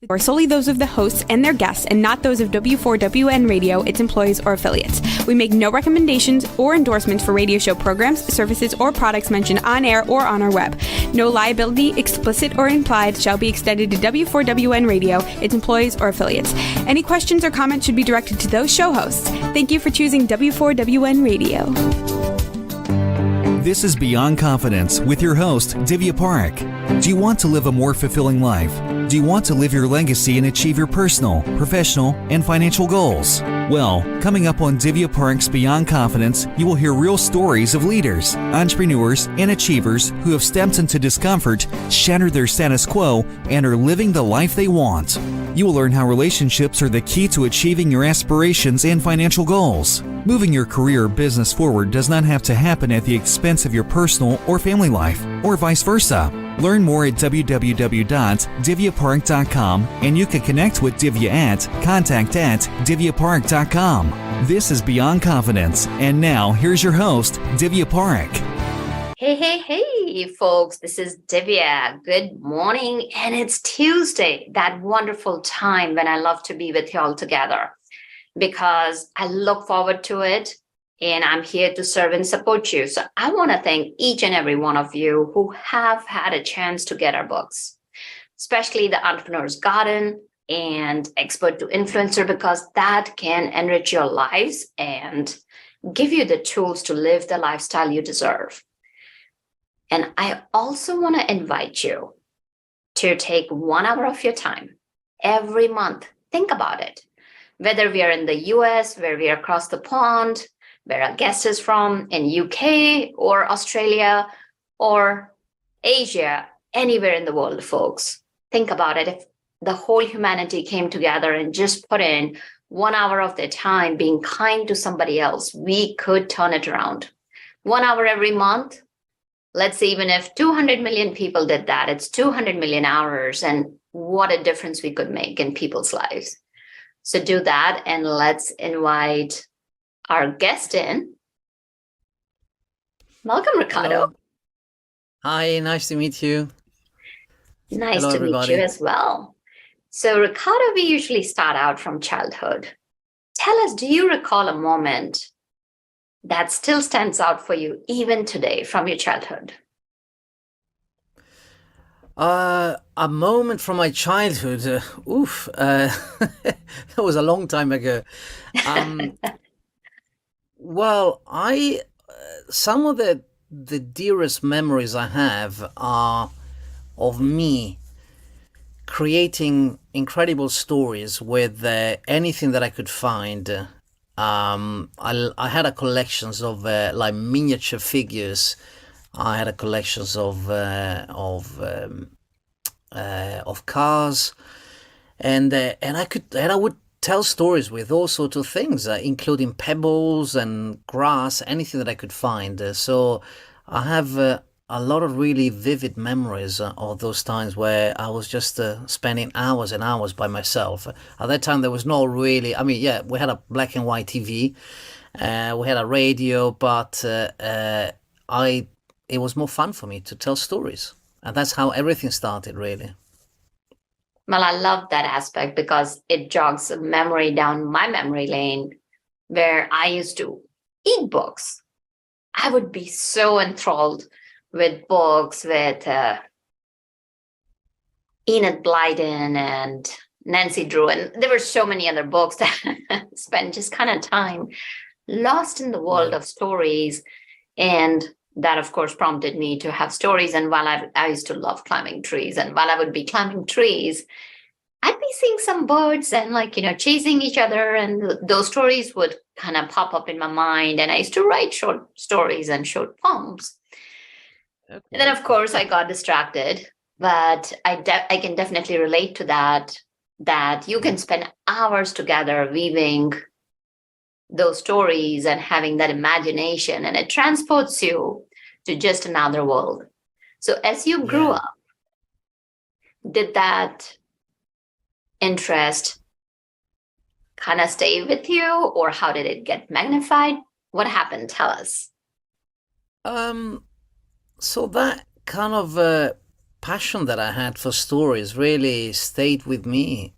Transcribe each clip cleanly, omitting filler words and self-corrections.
are solely those of the hosts and their guests and not those of W4WN Radio, its employees, or affiliates. We make no recommendations or endorsements for radio show programs, services, or products mentioned on air or on our web. No liability, explicit or implied, shall be extended to W4WN Radio, its employees, or affiliates. Any questions or comments should be directed to those show hosts. Thank you for choosing W4WN Radio. This is Beyond Confidence with your host, Divya Parekh. Do you want to live a more fulfilling life? Do you want to live your legacy and achieve your personal, professional, and financial goals? Well, coming up on Divya Parekh's Beyond Confidence, you will hear real stories of leaders, entrepreneurs, and achievers who have stepped into discomfort, shattered their status quo, and are living the life they want. You will learn how relationships are the key to achieving your aspirations and financial goals. Moving your career or business forward does not have to happen at the expense of your personal or family life, or vice versa. Learn more at www.divyaparekh.com, and you can connect with Divya at contact@divyaparekh.com. This is Beyond Confidence, and now here's your host, Divya Parekh. Hey, folks, this is Divya. Good morning, and it's Tuesday, that wonderful time when I love to be with you all together because I look forward to it. And I'm here to serve and support you. So I want to thank each and every one of you who have had a chance to get our books, especially the Entrepreneur's Garden and Expert to Influencer, because that can enrich your lives and give you the tools to live the lifestyle you deserve. And I also want to invite you to take 1 hour of your time every month. Think about it. Whether we are in the US, where we are across the pond, where our guest is from, in UK or Australia or Asia, anywhere in the world, folks. Think about it. If the whole humanity came together and just put in 1 hour of their time being kind to somebody else, we could turn it around. 1 hour every month. Let's say even if 200 million people did that, it's 200 million hours, and what a difference we could make in people's lives. So do that, and let's invite our guest in. Welcome, Riccardo. Hello. Hi, nice to meet you. Nice Hello, to everybody. meet you as well. So, Riccardo, we usually start out from childhood. Tell us, do you recall a moment that still stands out for you even today from your childhood? A moment from my childhood. That was a long time ago. Well, some of the dearest memories I have are of me creating incredible stories with anything that I could find. I had a collections of like miniature figures. I had a collections of cars, and I would tell stories with all sorts of things, including pebbles and grass, anything that I could find. So I have a lot of really vivid memories of those times where I was just spending hours and hours by myself. At that time, there was no really, we had a black and white TV, we had a radio, but it was more fun for me to tell stories. And that's how everything started, really. Well, I love that aspect because it jogs a memory down my memory lane where I used to eat books. I would be so enthralled with books with Enid Blyton and Nancy Drew. And there were so many other books that I spent just kind of time lost in the world of stories. And that, of course, prompted me to have stories. And while I used to love climbing trees, and while I would be climbing trees, I'd be seeing some birds and chasing each other. And those stories would kind of pop up in my mind. And I used to write short stories and short poems. Okay. And then, of course, I got distracted. But I can definitely relate to that you can spend hours together weaving those stories and having that imagination, and it transports you to just another world. So as you grew up, did that interest kind of stay with you, or how did it get magnified? What happened? Tell us. So that kind of passion that I had for stories really stayed with me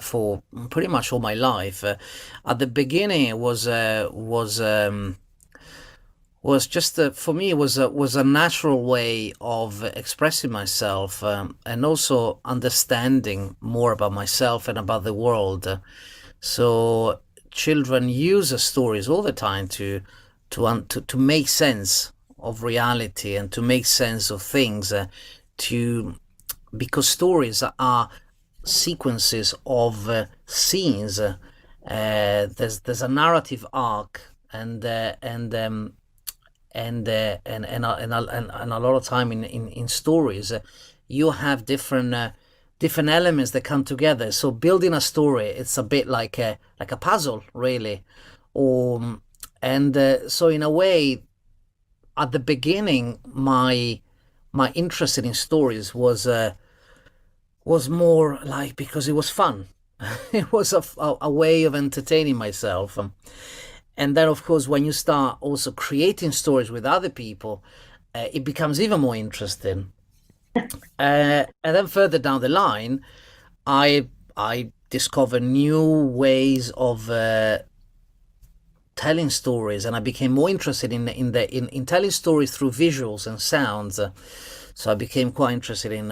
for pretty much all my life. At the beginning, it was just for me, it was a natural way of expressing myself, and also understanding more about myself and about the world. So children use stories all the time to make sense of reality and to make sense of things. To Because stories are sequences of scenes. There's a narrative arc, and a lot of time in stories, you have different elements that come together. So building a story, it's a bit like a puzzle, really. Or and So in a way, at the beginning, my interest in stories was more like because it was fun. It was a way of entertaining myself. And then, of course, when you start also creating stories with other people, it becomes even more interesting. And then further down the line, I discovered new ways of telling stories, and I became more interested in telling stories through visuals and sounds. So I became quite interested in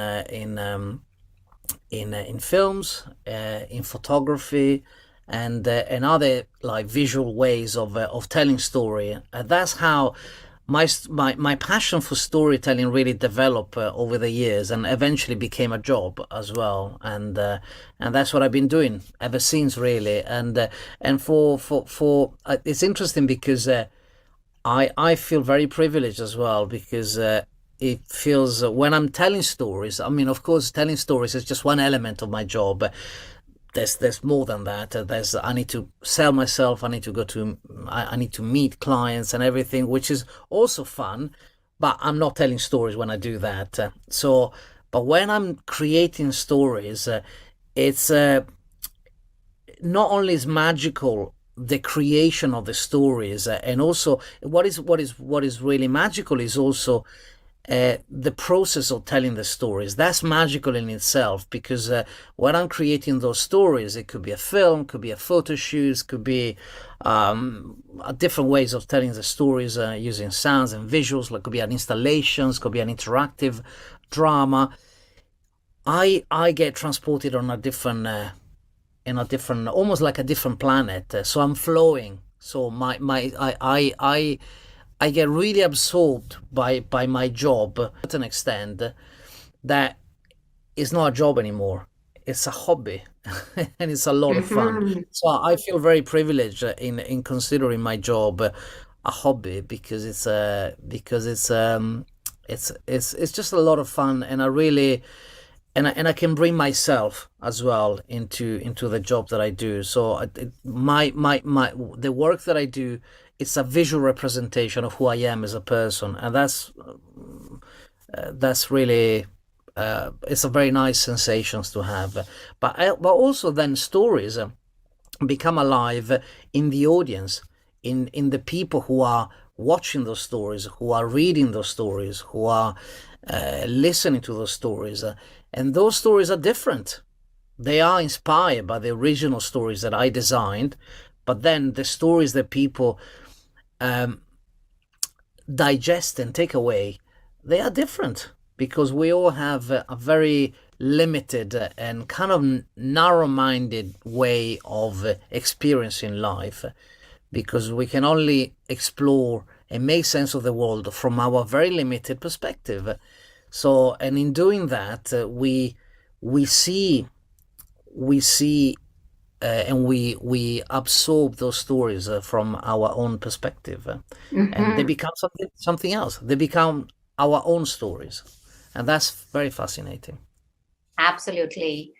films, in photography, and other like visual ways of telling story. And that's how my passion for storytelling really developed over the years, and eventually became a job as well. And that's what I've been doing ever since, really. And for it's interesting because I feel very privileged as well, because it feels when I'm telling stories. I mean, of course, telling stories is just one element of my job. There's more than that. I need to sell myself. I need to meet clients and everything, which is also fun. But I'm not telling stories when I do that. But when I'm creating stories, it's not only is magical the creation of the stories, and also what is really magical is also the process of telling the stories. That's magical in itself, because when I'm creating those stories, it could be a film, could be a photo shoot, could be different ways of telling the stories using sounds and visuals. Like could be an installations, could be an interactive drama. I get transported on a different almost like a different planet. So I'm flowing. So I get really absorbed by my job to an extent that it's not a job anymore. It's a hobby, and it's a lot of fun. So I feel very privileged in considering my job a hobby, because it's just a lot of fun, and I really and I can bring myself as well into the job that I do. So my the work that I do, it's a visual representation of who I am as a person, and that's really it's a very nice sensations to have. But also then stories become alive in the audience, in the people who are watching those stories, who are reading those stories, who are listening to those stories, and those stories are different. They are inspired by the original stories that I designed, but then the stories that people digest and take away, they are different, because we all have a very limited and kind of narrow-minded way of experiencing life, because we can only explore and make sense of the world from our very limited perspective. So, and in doing that, we see and we absorb those stories from our own perspective, and they become something else. They become our own stories, and that's very fascinating. Absolutely.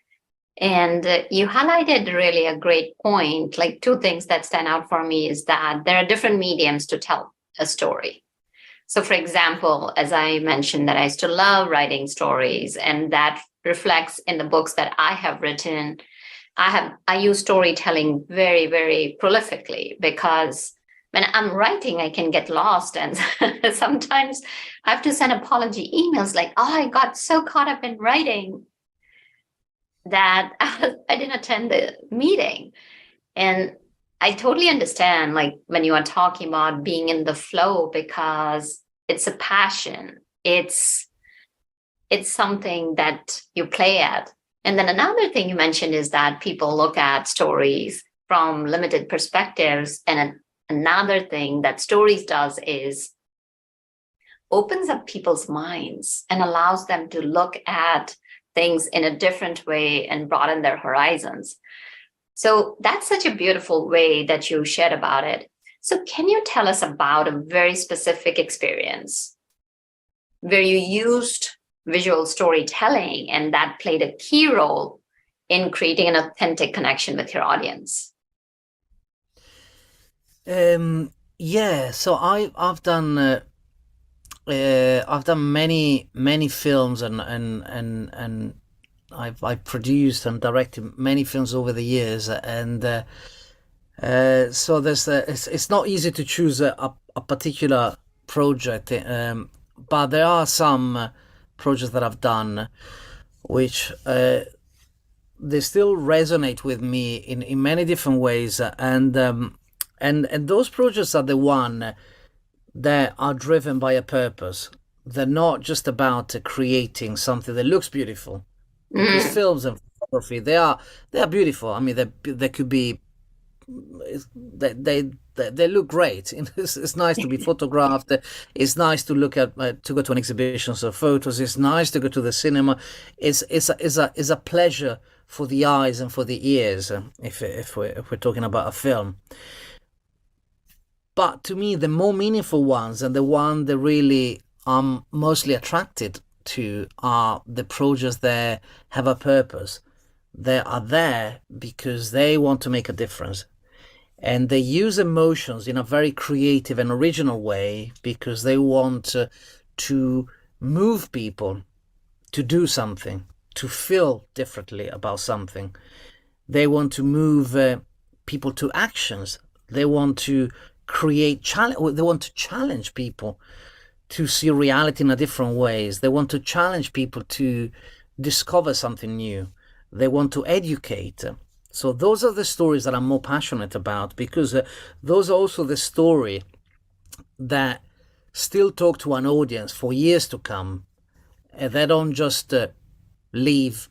And you highlighted really a great point. Like two things that stand out for me is that there are different mediums to tell a story. So, for example, as I mentioned, that I used to love writing stories, and that reflects in the books that I have written. I use storytelling very, very prolifically, because when I'm writing, I can get lost. And sometimes I have to send apology emails like, oh, I got so caught up in writing that I didn't attend the meeting. And I totally understand, like, when you are talking about being in the flow, because it's a passion. It's something that you play at. And then another thing you mentioned is that people look at stories from limited perspectives. And another thing that stories does is opens up people's minds and allows them to look at things in a different way and broaden their horizons. So that's such a beautiful way that you shared about it. So can you tell us about a very specific experience where you used visual storytelling and that played a key role in creating an authentic connection with your audience? Yeah, so I've done many films, and I've produced and directed many films over the years, and so it's not easy to choose a particular project, but there are some projects that I've done which they still resonate with me in many different ways, and those projects are the one that are driven by a purpose. They're not just about creating something that looks beautiful, because films and photography, they are beautiful. I mean, they could be, they look great. It's nice to be photographed. It's nice to look at, to go to an exhibition of photos. It's nice to go to the cinema. It's a pleasure for the eyes and for the ears, if we're talking about a film. But to me, the more meaningful ones, and the one that really I'm mostly attracted to, are the projects that have a purpose. They are there because they want to make a difference. And they use emotions in a very creative and original way because they want to move people to do something, to feel differently about something. They want to move people to actions. They want to create challenge. They want to challenge people to see reality in a different ways. They want to challenge people to discover something new. They want to educate. So those are the stories that I'm more passionate about, because those are also the story that still talk to an audience for years to come. They don't just leave,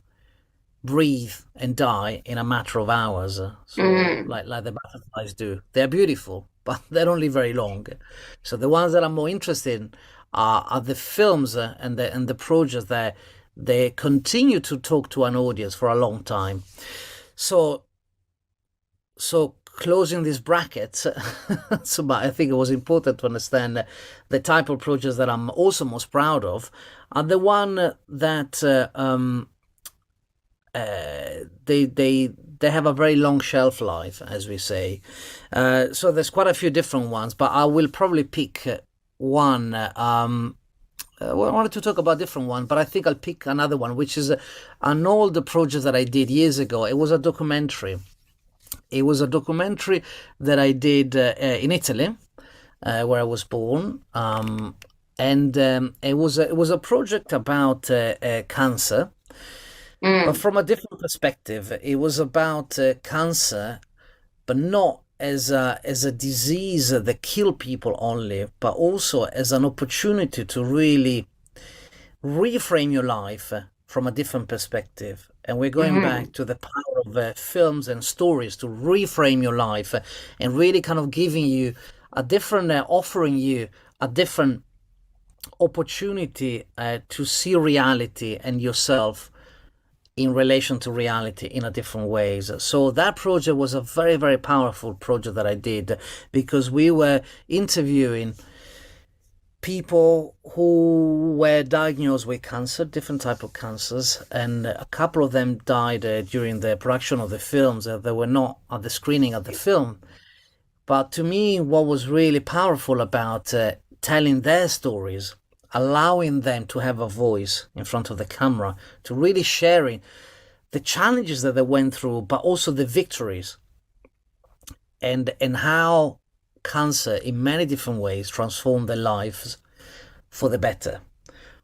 breathe, and die in a matter of hours. Like the butterflies do. They're beautiful, but they don't live very long. So the ones that I'm more interested in are the films and the projects that they continue to talk to an audience for a long time. So closing this bracket, but I think it was important to understand the type of projects that I'm also most proud of are the one that they have a very long shelf life, as we say. So there's quite a few different ones, but I will probably pick one. Well, I wanted to talk about a different one, but I think I'll pick another one, which is an old project that I did years ago. It was a documentary. It was a documentary that I did in Italy, where I was born, and it was a project about cancer, but from a different perspective. It was about cancer, but not as a disease that kill people only, but also as an opportunity to really reframe your life from a different perspective. And we're going back to the power of films and stories to reframe your life and really kind of giving you a different, offering you a different opportunity to see reality and yourself in relation to reality in a different ways. So that project was a very, very powerful project that I did, because we were interviewing people who were diagnosed with cancer, different type of cancers, and a couple of them died during the production of the films. They were not at the screening of the film. But to me, what was really powerful about telling their stories, allowing them to have a voice in front of the camera, to really sharing the challenges that they went through, but also the victories, and how cancer in many different ways transformed their lives for the better,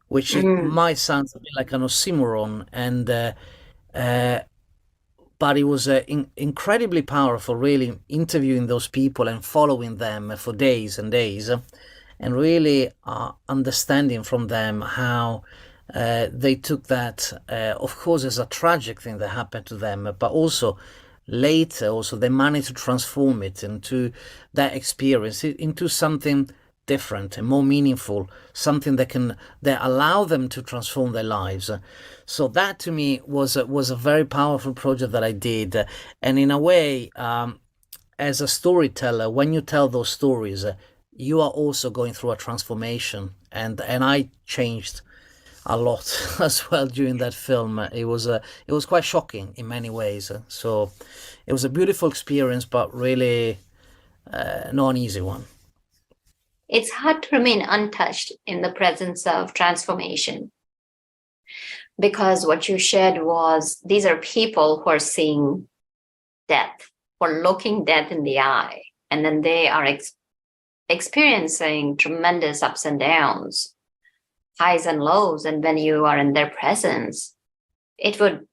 which it Mm. might sound a bit like an oxymoron, and uh, but it was incredibly powerful, really interviewing those people and following them for days and days, and really understanding from them how they took that, of course, as a tragic thing that happened to them, but also later, also they managed to transform it into that experience into something different and more meaningful, something that allow them to transform their lives. So that to me was a very powerful project that I did, and in a way, as a storyteller, when you tell those stories, you are also going through a transformation, and I changed a lot as well during that film. It was quite shocking in many ways. So it was a beautiful experience, but really not an easy one. It's hard to remain untouched in the presence of transformation, because what you shared was these are people who are seeing death, who are looking death in the eye, and then they are experiencing tremendous ups and downs, highs and lows. And when you are in their presence, it would,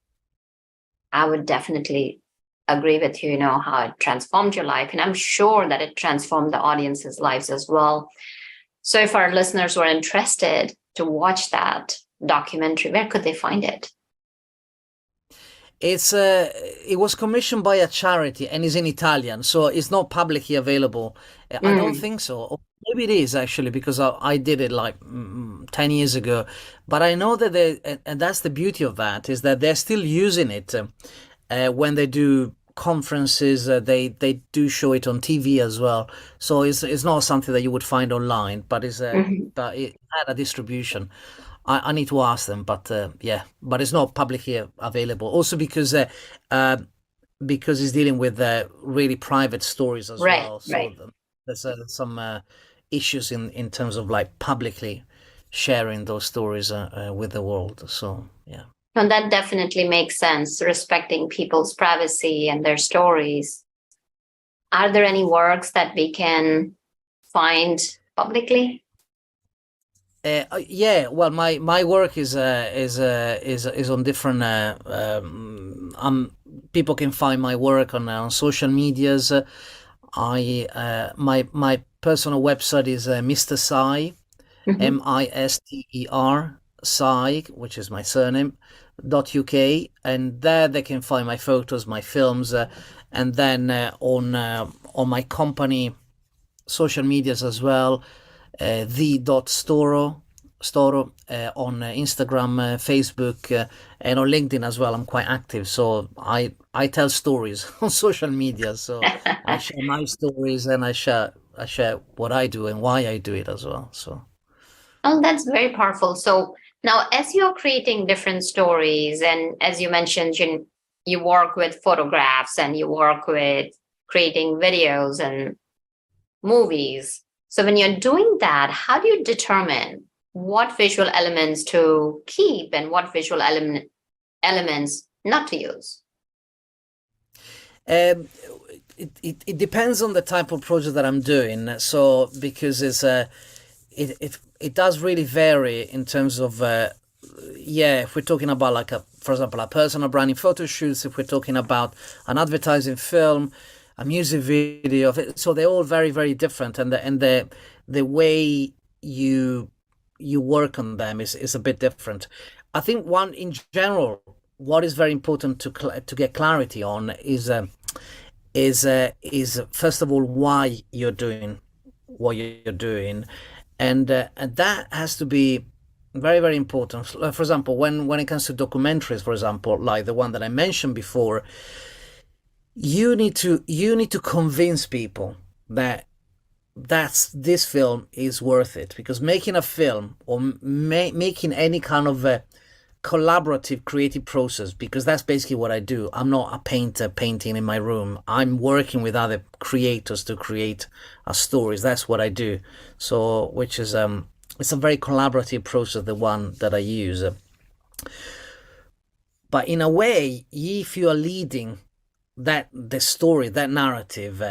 I would definitely agree with you, how it transformed your life. And I'm sure that it transformed the audience's lives as well. So if our listeners were interested to watch that documentary, where could they find it? It was commissioned by a charity and is in Italian, so it's not publicly available. I don't think so. Or maybe it is actually, because I did it like 10 years ago. But I know that and that's the beauty of that, is that they're still using it when they do conferences. They do show it on TV as well. So it's not something that you would find online, but but it had a distribution. I need to ask them, but yeah, but it's not publicly available. Also because it's dealing with really private stories as Right, well. So right. there's some issues in terms of like publicly sharing those stories with the world. So yeah. And that definitely makes sense, respecting people's privacy and their stories. Are there any works that we can find publicly? Yeah, well, my work is on different. People can find my work on social medias. My personal website is Mr. Sai, Mhm. Mister Sai, which is my surname, .uk, and there they can find my photos, my films, and then on my company social medias as well, the.storo on Instagram, Facebook, and on LinkedIn as well. I'm quite active, so I tell stories on social media. So I share my stories, and I share what I do and why I do it as well. So Oh, that's very powerful. So now, as you're creating different stories, and as you mentioned, you work with photographs and you work with creating videos and movies. So when you're doing that, how do you determine what visual elements to keep and what visual elements not to use? um, it depends on the type of project that I'm doing. So because it does really vary in terms of yeah, if we're talking about like for example, a personal branding photo shoots, if we're talking about an advertising film, a music video, so they're all very, very different, and the way you work on them is a bit different. I think one in general, what is very important to get clarity on is first of all why you're doing what you're doing, and that has to be very, very important. For example, when it comes to documentaries, for example, like the one that I mentioned before, you need to convince people that this film is worth it, because making a film or making any kind of a collaborative creative process, because that's basically what I do. I'm not a painter painting in my room. I'm working with other creators to create a stories. That's what I do. So which is it's a very collaborative process, the one that I use. But in a way, if you are leading the story, that narrative,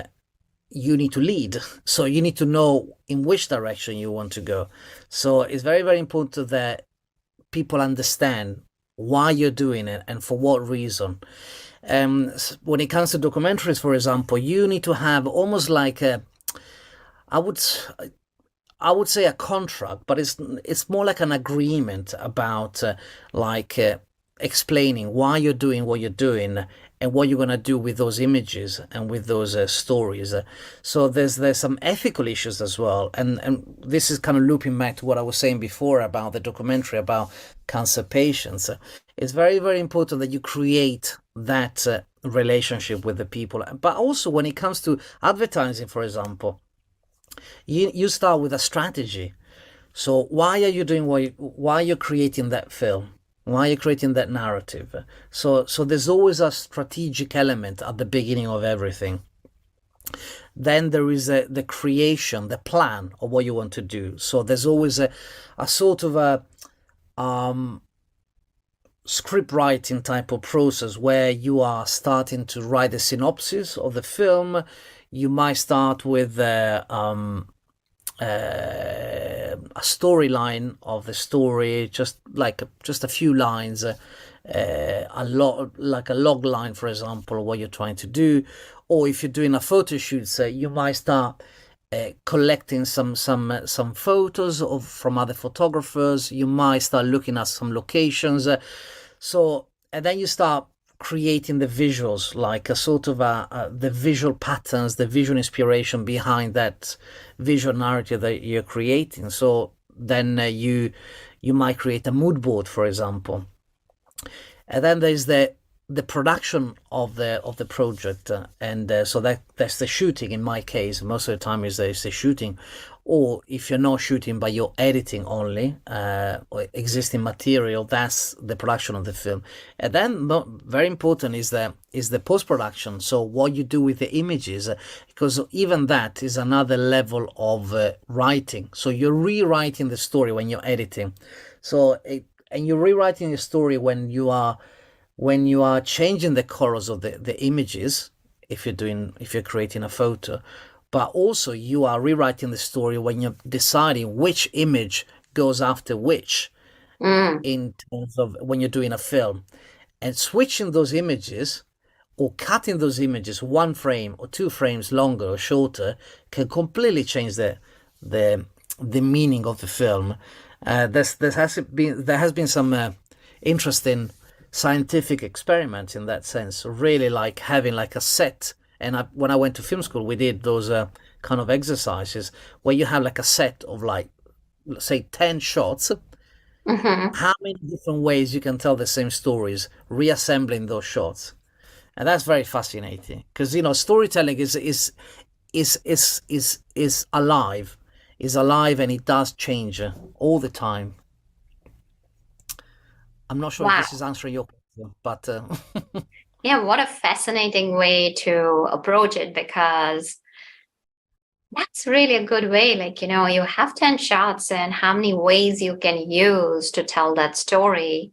you need to lead. So you need to know in which direction you want to go. So it's very, very important that people understand why you're doing it and for what reason. When it comes to documentaries, for example, you need to have almost like I would I would say a contract, but it's more like an agreement about explaining why you're doing what you're doing and what you're gonna do with those images and with those stories. So there's some ethical issues as well, and this is kind of looping back to what I was saying before about the documentary about cancer patients. It's very, very important that you create that relationship with the people, but also when it comes to advertising, for example. You start with a strategy. So why are you doing why you're creating that film? Why are you creating that narrative? So there's always a strategic element at the beginning of everything. Then there is the creation, the plan of what you want to do. So there's always a sort of a script writing type of process where you are starting to write the synopsis of the film. You might start with a storyline of the story, just a few lines, a log line, for example, what you're trying to do. Or if you're doing a photo shoot, you might start collecting some photos from other photographers. You might start looking at some locations. And then you start creating the visuals, like a sort of the visual patterns, the visual inspiration behind that visual narrative that you're creating. So then you might create a mood board, for example. And then there's the production of the project, so that's the shooting. In my case, most of the time is the shooting, or if you're not shooting but you're editing only or existing material, that's the production of the film. And then very important is the post-production, so what you do with the images, because even that is another level of writing. So you're rewriting the story when you're editing, and you're rewriting the story when you are changing the colors of the images, if you're creating a photo. But also you are rewriting the story when you're deciding which image goes after which, in terms of when you're doing a film. And switching those images or cutting those images 1 frame or 2 frames longer or shorter can completely change the meaning of the film. There has been some interesting scientific experiments in that sense, really, like having like a set. And when I went to film school, we did those kind of exercises where you have like a set of, like, let's say 10 shots. How many different ways you can tell the same stories, reassembling those shots. And that's very fascinating, because storytelling is alive, and it does change all the time. I'm not sure if this is answering your question, but Yeah, what a fascinating way to approach it, because that's really a good way. Like, you have 10 shots and how many ways you can use to tell that story.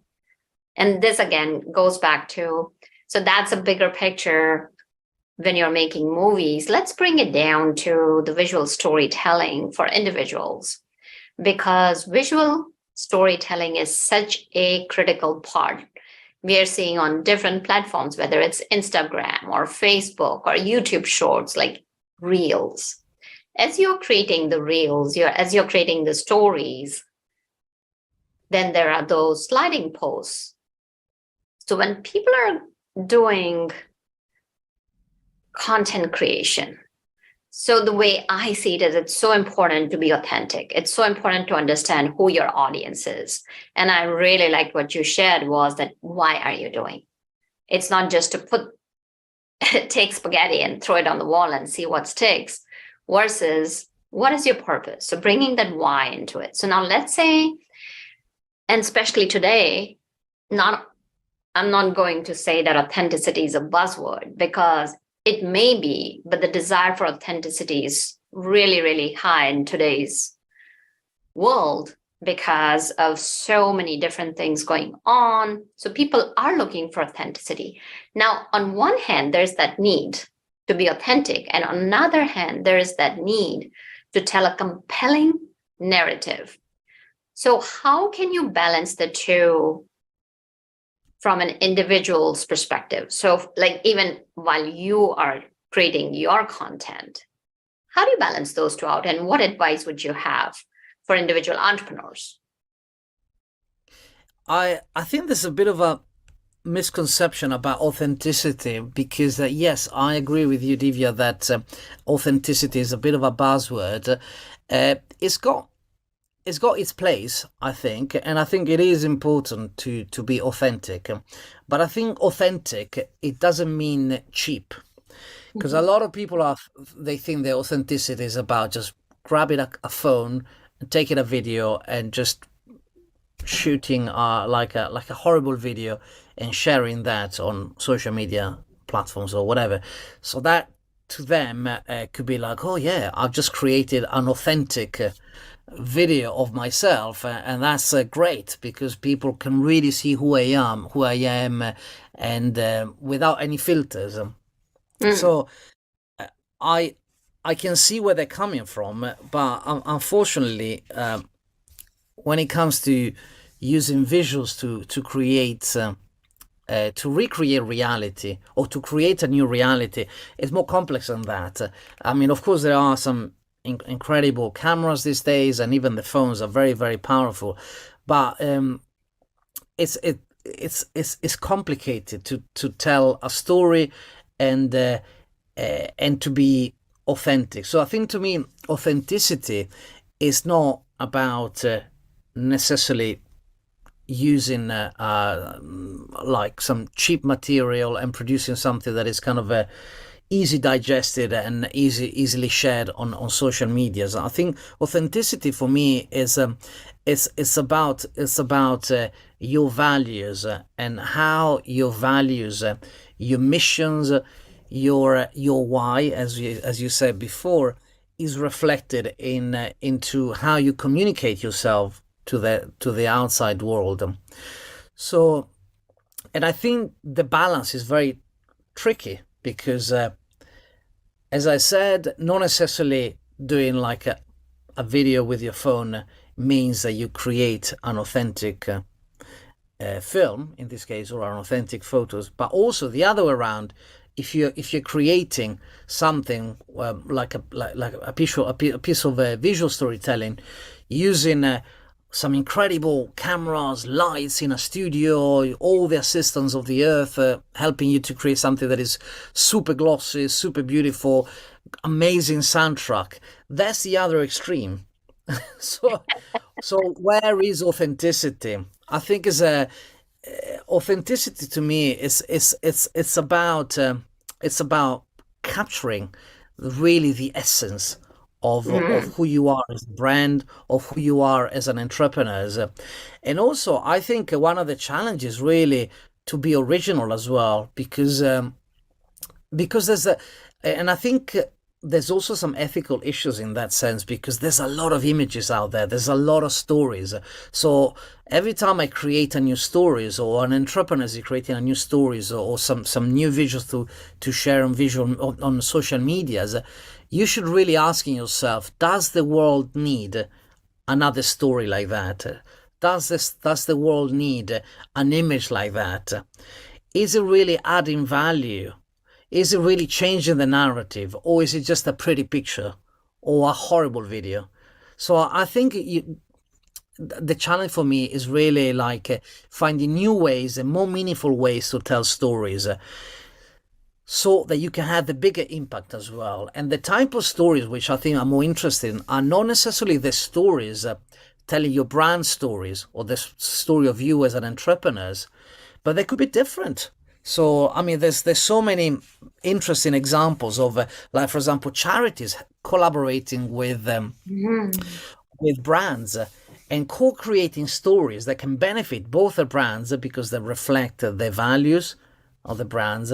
And this again goes back to, so that's a bigger picture when you're making movies. Let's bring it down to the visual storytelling for individuals, because visual storytelling is such a critical part. We are seeing on different platforms, whether it's Instagram or Facebook or YouTube Shorts, like Reels. As you're creating the Reels, as you're creating the stories, then there are those sliding posts. So when people are doing content creation, so the way I see it is, it's so important to be authentic. It's so important to understand who your audience is. And I really liked what you shared was that, why are you doing? It's not just to take spaghetti and throw it on the wall and see what sticks, versus what is your purpose? So bringing that why into it. So now let's say, and especially today, I'm not going to say that authenticity is a buzzword, because it may be, but the desire for authenticity is really, really high in today's world because of so many different things going on. So people are looking for authenticity. Now, on one hand, there's that need to be authentic. And on the other hand, there is that need to tell a compelling narrative. So how can you balance the two from an individual's perspective? So like even while you are creating your content, how do you balance those two out? And what advice would you have for individual entrepreneurs? I think there's a bit of a misconception about authenticity because yes, I agree with you, Divya, that authenticity is a bit of a buzzword. It's got its place, I think, and I think it is important to be authentic. But I think authentic, it doesn't mean cheap, because a lot of people they think their authenticity is about just grabbing a phone and taking a video and just shooting like a horrible video and sharing that on social media platforms or whatever. So that to them could be like, oh yeah, I've just created an authentic video of myself, and that's great because people can really see who I am, and without any filters. So I can see where they're coming from, but unfortunately, when it comes to using visuals to create to recreate reality or to create a new reality, it's more complex than that. I mean, of course, there are some incredible cameras these days, and even the phones are very, very powerful. But it's complicated to tell a story and to be authentic. So I think to me, authenticity is not about necessarily using like some cheap material and producing something that is kind of easy digested and easily shared on social media. So I think authenticity for me is it's about your values and how your values, your missions, your why, as you said before, is reflected into how you communicate yourself to the outside world. So, and I think the balance is very tricky because, as I said, not necessarily doing like a video with your phone means that you create an authentic film, in this case, or an authentic photos, but also the other way around. If you're creating something like a piece of visual storytelling using some incredible cameras, lights in a studio, all the assistants of the earth helping you to create something that is super glossy, super beautiful, amazing soundtrack. That's the other extreme. so where is authenticity? I think is authenticity to me it's about capturing really the essence of who you are as a brand, of who you are as an entrepreneur. And also, I think one of the challenges really to be original as well, because there's and I think there's also some ethical issues in that sense, because there's a lot of images out there, there's a lot of stories. So every time I create a new stories, or an entrepreneur is creating a new stories, or some new visuals to share on social medias, you should really asking yourself, does the world need another story like that? Does the world need an image like that? Is it really adding value? Is it really changing the narrative, or is it just a pretty picture or a horrible video? So I think the challenge for me is really like finding new ways and more meaningful ways to tell stories, so that you can have the bigger impact as well. And the type of stories which I think are more interesting are not necessarily the stories telling your brand stories or the story of you as an entrepreneur, but they could be different. So, I mean, there's so many interesting examples of, like, for example, charities collaborating with brands and co-creating stories that can benefit both the brands because they reflect the values of the brands,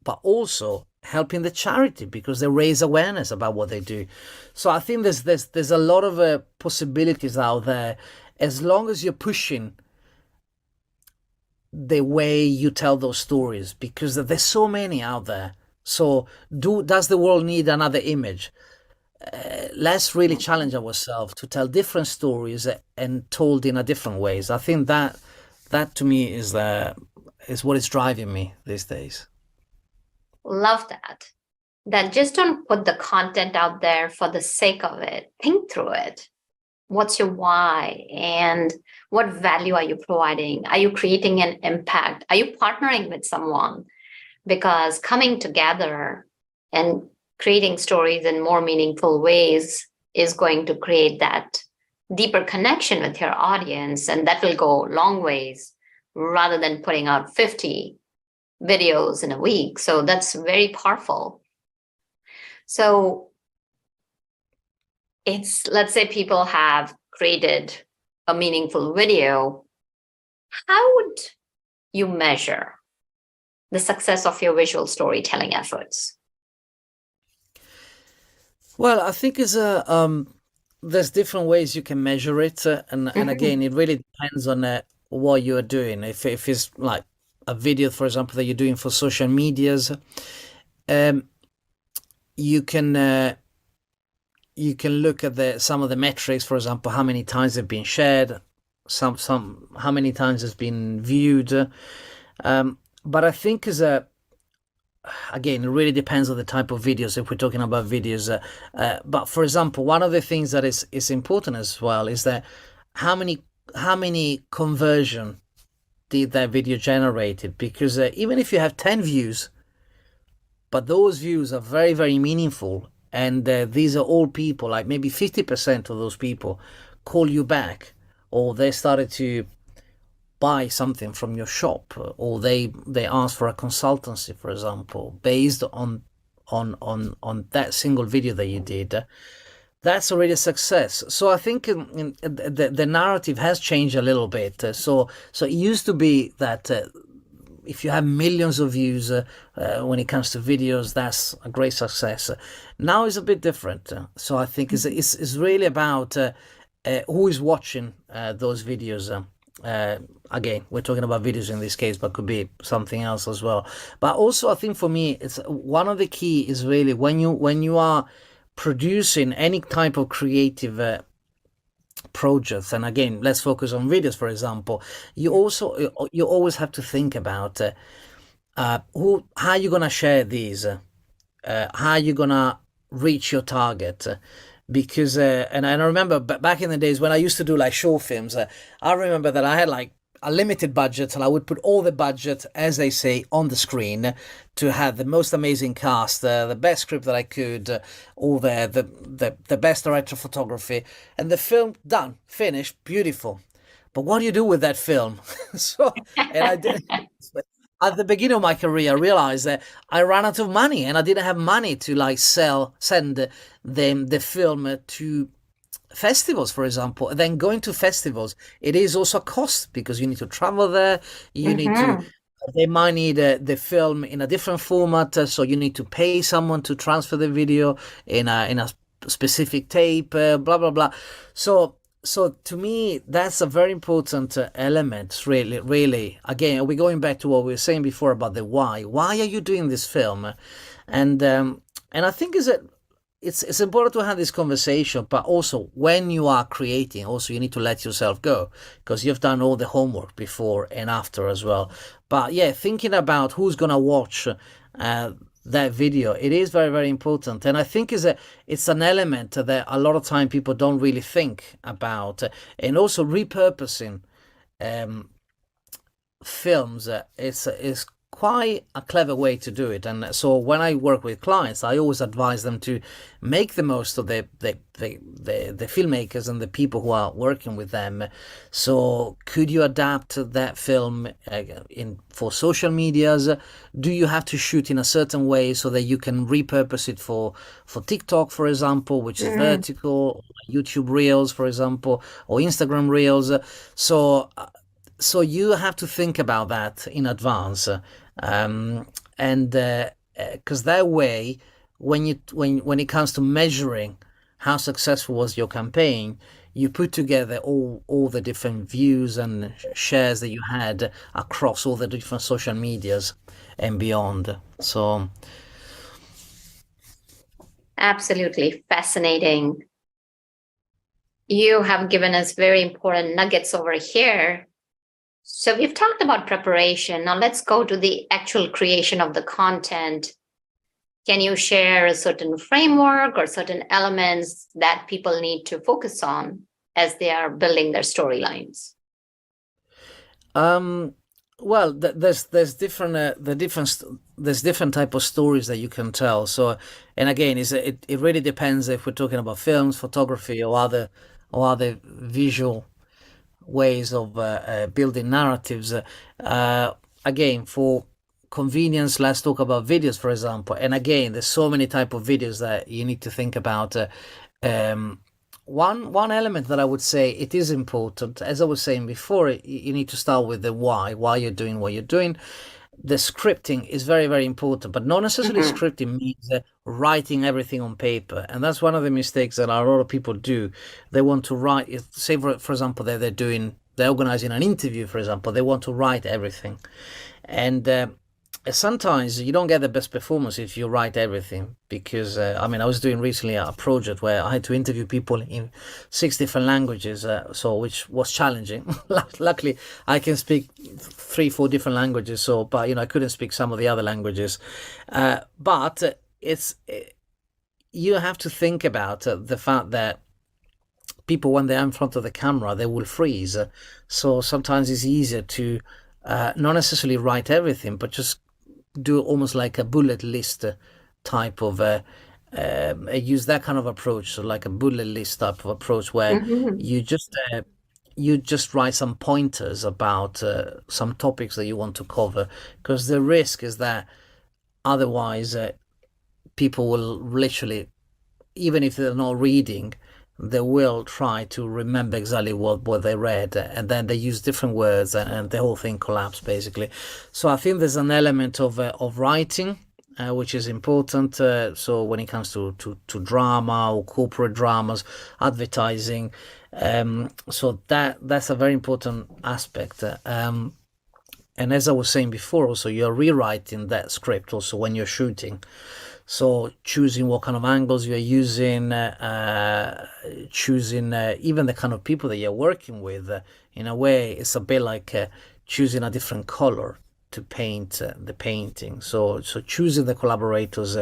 but also helping the charity because they raise awareness about what they do. So I think there's a lot of possibilities out there, as long as you're pushing the way you tell those stories, because there's so many out there. So does the world need another image? Let's really challenge ourselves to tell different stories and told in a different ways. I think that to me is what is driving me these days. Love that. Then just don't put the content out there for the sake of it. Think through it. What's your why? And what value are you providing? Are you creating an impact? Are you partnering with someone? Because coming together and creating stories in more meaningful ways is going to create that deeper connection with your audience. And that will go long ways rather than putting out 50 videos in a week. So that's very powerful. So let's say people have created a meaningful video. How would you measure the success of your visual storytelling efforts? Well, I think there's different ways you can measure it, and again, it really depends on what you are doing. If it's like a video, for example, that you're doing for social medias, you can look at some of the metrics, for example, how many times they've been shared, some how many times it's been viewed. But I think again, it really depends on the type of videos. If we're talking about videos, but for example, one of the things that is important as well is that how many conversion did that video generated? Because even if you have 10 views, but those views are very, very meaningful, and these are all people, like maybe 50% of those people call you back, or they started to buy something from your shop, or they ask for a consultancy, for example, based on that single video that you did. That's already a success. So I think the narrative has changed a little bit. So it used to be that if you have millions of views when it comes to videos, that's a great success. Now it's a bit different. So I think it's really about who is watching those videos. Again, we're talking about videos in this case, but could be something else as well. But also, I think for me, it's one of the key is really when you are producing any type of creative projects, and again, let's focus on videos, for example. You always have to think about how you're gonna share these, how you're gonna reach your target. Because and I remember back in the days when I used to do like short films, I remember that I had like a limited budget, and I would put all the budget, as they say, on the screen to have the most amazing cast, the best script that I could, all the best director of photography, and the film done, finished, beautiful. But what do you do with that film? And I did. At the beginning of my career, I realized that I ran out of money, and I didn't have money to like send the film to festivals, for example. And then going to festivals, it is also a cost because you need to travel there. You need to. They might need the film in a different format, so you need to pay someone to transfer the video in a specific tape. Blah blah blah. So to me, that's a very important element, really, really. Again, we're going back to what we were saying before about the why. Why are you doing this film? And I think it's important to have this conversation, but also when you are creating, also you need to let yourself go because you've done all the homework before and after as well. But yeah, thinking about who's gonna watch that video, it is very, very important. And I think it's an element that a lot of time people don't really think about. And also repurposing films is quite a clever way to do it. And so when I work with clients, I always advise them to make the most of the filmmakers and the people who are working with them. So could you adapt that film for social medias? Do you have to shoot in a certain way so that you can repurpose it for TikTok, for example, which is vertical, YouTube Reels, for example, or Instagram Reels? So you have to think about that in advance, and because that way, when it comes to measuring how successful was your campaign, you put together all the different views and shares that you had across all the different social medias and beyond. So Absolutely fascinating. You have given us very important nuggets over here. So we've talked about preparation. Now let's go to the actual creation of the content. Can you share a certain framework or certain elements that people need to focus on as they are building their storylines? Well, there's different type of stories that you can tell. So, and again, it really depends if we're talking about films, photography, or other visual ways of building narratives. Again, for convenience, let's talk about videos, for example. And again, there's so many type of videos that you need to think about. Um, one element that I would say it is important, as I was saying before, you need to start with the why you're doing what you're doing. The scripting is very, very important, but not necessarily scripting means writing everything on paper. And that's one of the mistakes that a lot of people do. They want to write, say, for example, they're organizing an interview, for example, they want to write everything. And sometimes you don't get the best performance if you write everything because I mean I was doing recently a project where I had to interview people in 6 different languages, so which was challenging. Luckily I can speak 3-4 different languages, so but I couldn't speak some of the other languages, but it's you have to think about the fact that people, when they're in front of the camera, they will freeze. So sometimes it's easier to not necessarily write everything, but just do almost like a bullet list type of use that kind of approach. So like a bullet list type of approach where you just write some pointers about some topics that you want to cover, because the risk is that otherwise people will literally, even if they're not reading, they will try to remember exactly what they read, and then they use different words, and the whole thing collapses basically. So I think there's an element of writing, which is important. So when it comes to drama or corporate dramas, advertising, so that's a very important aspect. And as I was saying before, also you're rewriting that script also when you're shooting. So choosing what kind of angles you're using, choosing even the kind of people that you're working with. In a way, it's a bit like choosing a different color to paint the painting. So choosing the collaborators,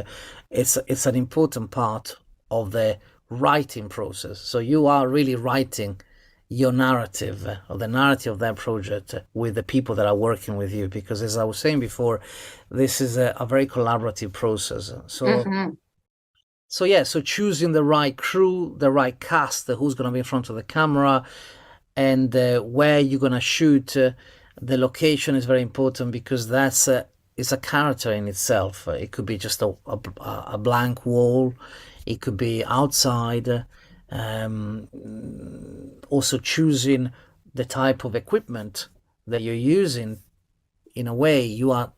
it's an important part of the writing process. So you are really writing your narrative, or the narrative of that project, with the people that are working with you, because as I was saying before, this is a very collaborative process. So yeah, so choosing the right crew, the right cast, who's going to be in front of the camera, and where you're going to shoot. The location is very important because that's is a character in itself. It could be just a blank wall, it could be outside. Also choosing the type of equipment that you're using. In a way, you are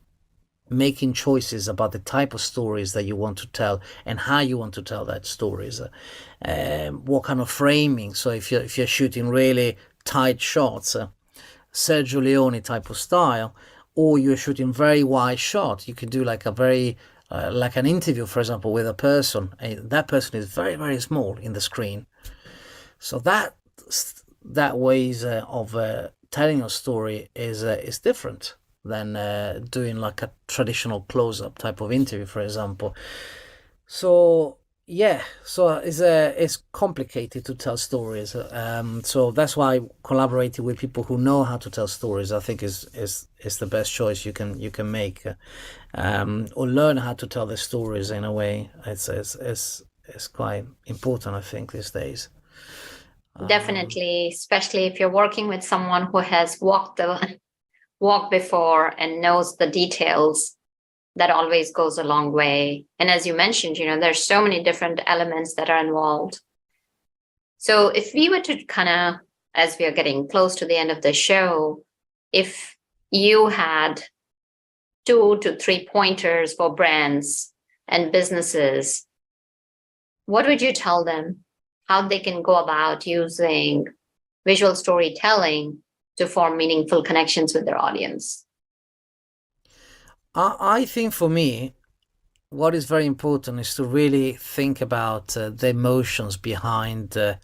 making choices about the type of stories that you want to tell and how you want to tell that stories. What kind of framing? So if you're shooting really tight shots, Sergio Leone type of style, or you're shooting very wide shot, you can do like a very like an interview, for example, with a person. That person is very, very small in the screen. So that ways of telling a story is different than doing like a traditional close-up type of interview, for example. So yeah, so it's complicated to tell stories. So that's why collaborating with people who know how to tell stories, I think, is the best choice you can make, or learn how to tell the stories in a way. It's quite important, I think, these days. Definitely, especially if you're working with someone who has walked before and knows the details. That always goes a long way. And as you mentioned, there's so many different elements that are involved. So if we were to kind of, as we are getting close to the end of the show, if you had 2 to 3 pointers for brands and businesses, what would you tell them? How they can go about using visual storytelling to form meaningful connections with their audience? I think for me, what is very important is to really think about the emotions behind the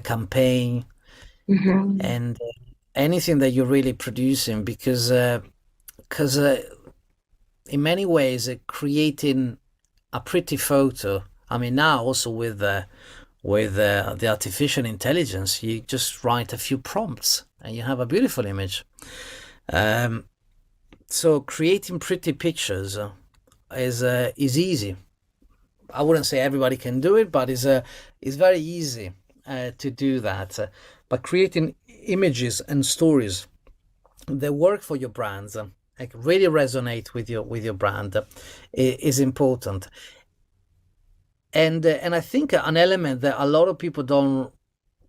campaign and anything that you're really producing, because in many ways creating a pretty photo. I mean, now also with the artificial intelligence, you just write a few prompts and you have a beautiful image. So creating pretty pictures is easy. I wouldn't say everybody can do it, but it's very easy to do that. But creating images and stories that work for your brands, like really resonate with your brand, is important. And I think an element that a lot of people don't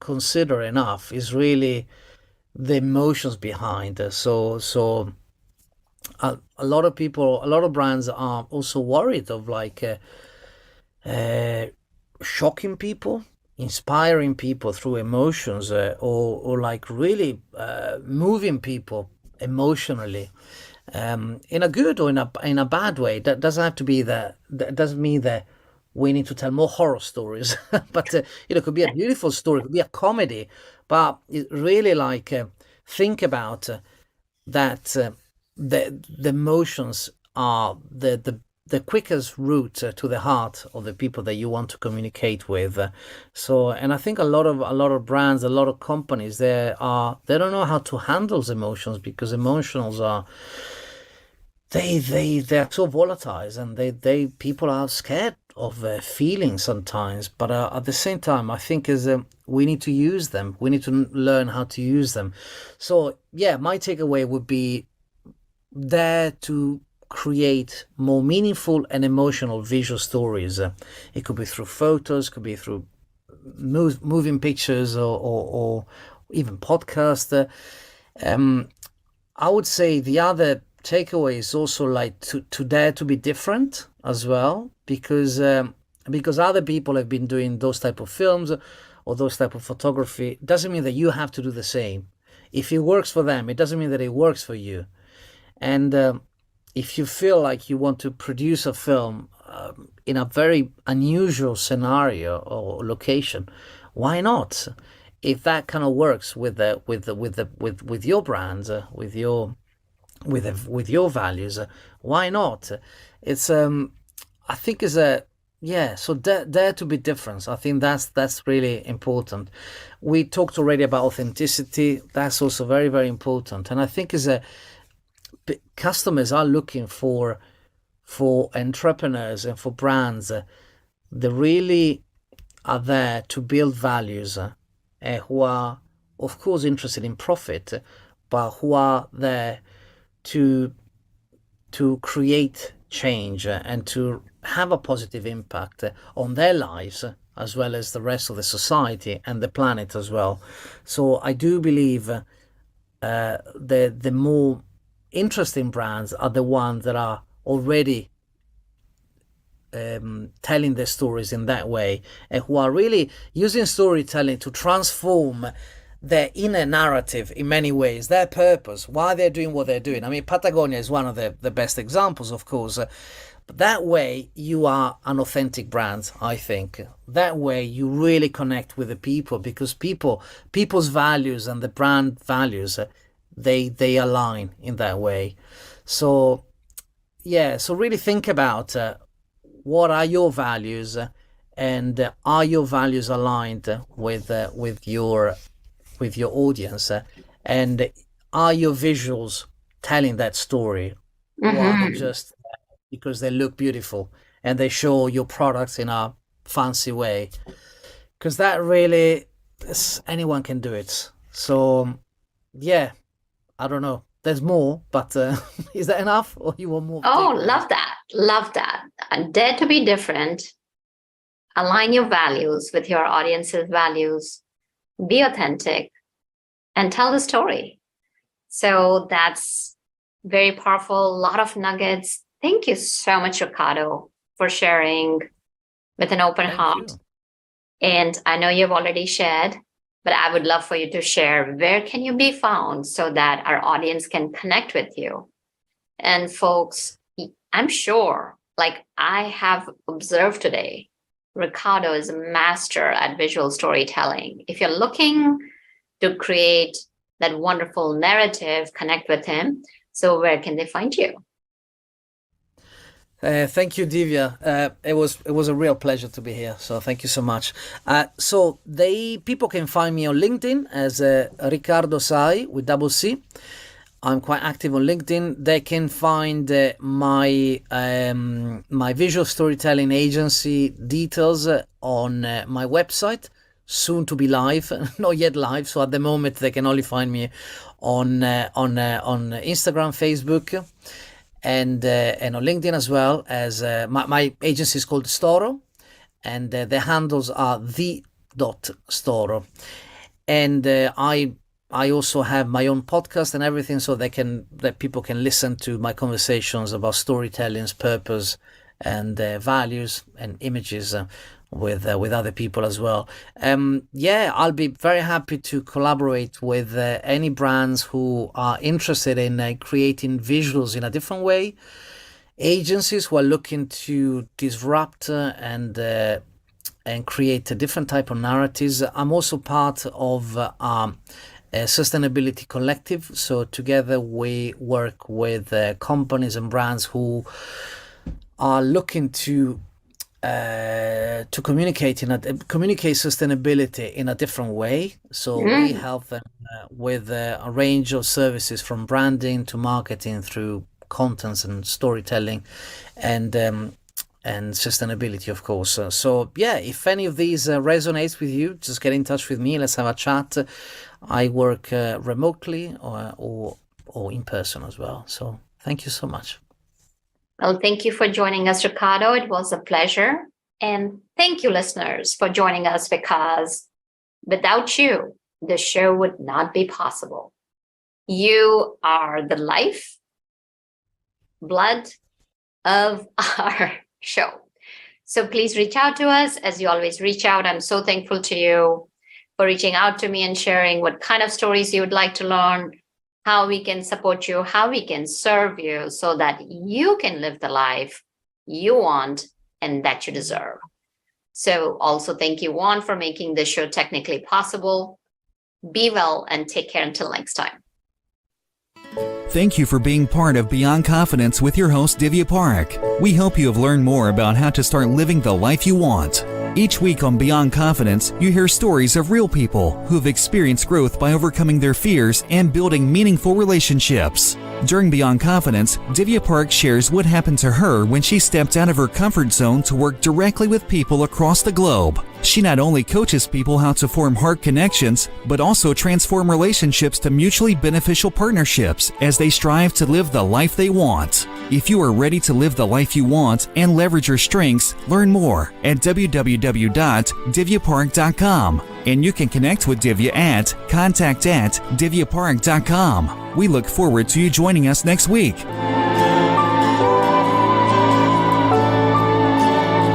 consider enough is really the emotions behind. So a lot of people, a lot of brands are also worried of like shocking people, inspiring people through emotions, or like really moving people emotionally, in a good or in a bad way. That doesn't have to be that. That doesn't mean that we need to tell more horror stories, but it could be a beautiful story, it could be a comedy, but it really like think about that the emotions are the quickest route to the heart of the people that you want to communicate with. So, and I think a lot of brands, a lot of companies, they don't know how to handle those emotions, because emotions are they're so volatile, and they people are scared of feelings sometimes. But at the same time, I think is we need to use them. We need to learn how to use them. So yeah, my takeaway would be there to create more meaningful and emotional visual stories. It could be through photos, could be through moving pictures, or even podcast. I would say the other takeaway is also like to dare to be different as well, because other people have been doing those type of films or those type of photography. Doesn't mean that you have to do the same. If it works for them, it doesn't mean that it works for you. And if you feel like you want to produce a film in a very unusual scenario or location, why not? If that kind of works with your brand, with your values, why not? It's I think is a yeah. So dare to be different. I think that's really important. We talked already about authenticity. That's also very, very important. And I think is a customers are looking for entrepreneurs and for brands that really are there to build values, who are of course interested in profit, but who are there to create change and to have a positive impact on their lives, as well as the rest of the society and the planet as well. So I do believe the more interesting brands are the ones that are already telling their stories in that way, and who are really using storytelling to transform their inner narrative in many ways, their purpose, why they're doing what they're doing. I mean, Patagonia is one of the best examples, of course. But that way, you are an authentic brand, I think. That way, you really connect with the people, because people's values and the brand values, they align in that way. So, yeah, so really think about what are your values, and are your values aligned with your audience, and are your visuals telling that story, or are they just because they look beautiful and they show your products in a fancy way? Because that really anyone can do it. So yeah, I don't know, there's more, but is that enough, or you want more? Oh, love that. And dare to be different, align your values with your audience's values, be authentic, and tell the story. So that's very powerful. A lot of nuggets. Thank you so much, Riccardo, for sharing with an open heart. And I know you've already shared, but I would love for you to share, where can you be found so that our audience can connect with you? And folks, I'm sure Like I have observed today, Riccardo is a master at visual storytelling. If you're looking to create that wonderful narrative, connect with him. So where can they find you? Thank you, Divya. It was a real pleasure to be here. So thank you so much. People can find me on LinkedIn as Riccardo Sai with double C. I'm quite active on LinkedIn. They can find my visual storytelling agency details on my website, soon to be live, not yet live. So at the moment, they can only find me on Instagram, Facebook, and on LinkedIn as well. As my agency is called Storo, and the handles are the.storo. And I also have my own podcast and everything, so that people can listen to my conversations about storytelling's purpose and values and images with other people as well. I'll be very happy to collaborate with any brands who are interested in creating visuals in a different way. Agencies who are looking to disrupt and create a different type of narratives. I'm also part of a sustainability collective, so together we work with companies and brands who are looking to communicate sustainability in a different way. So we help them with a range of services, from branding to marketing through contents and storytelling and sustainability, of course. If any of these resonates with you, just get in touch with me. Let's have a chat. I work remotely or in person as well. So thank you so much. Well, thank you for joining us, Riccardo. It was a pleasure. And thank you, listeners, for joining us, because without you, the show would not be possible. You are the life, blood of our show. So please reach out to us, as you always reach out. I'm so thankful to you for reaching out to me and sharing what kind of stories you would like to learn, how we can support you, how we can serve you so that you can live the life you want and that you deserve. So also thank you, Juan, for making this show technically possible. Be well and take care until next time. Thank you for being part of Beyond Confidence with your host, Divya Parekh. We hope you have learned more about how to start living the life you want. Each week on Beyond Confidence, you hear stories of real people who have experienced growth by overcoming their fears and building meaningful relationships. During Beyond Confidence, Divya Parekh shares what happened to her when she stepped out of her comfort zone to work directly with people across the globe. She not only coaches people how to form heart connections, but also transform relationships to mutually beneficial partnerships as they strive to live the life they want. If you are ready to live the life you want and leverage your strengths, learn more at www.divyaparekh.com. And you can connect with Divya at contact@divyaparekh.com. We look forward to you joining us next week.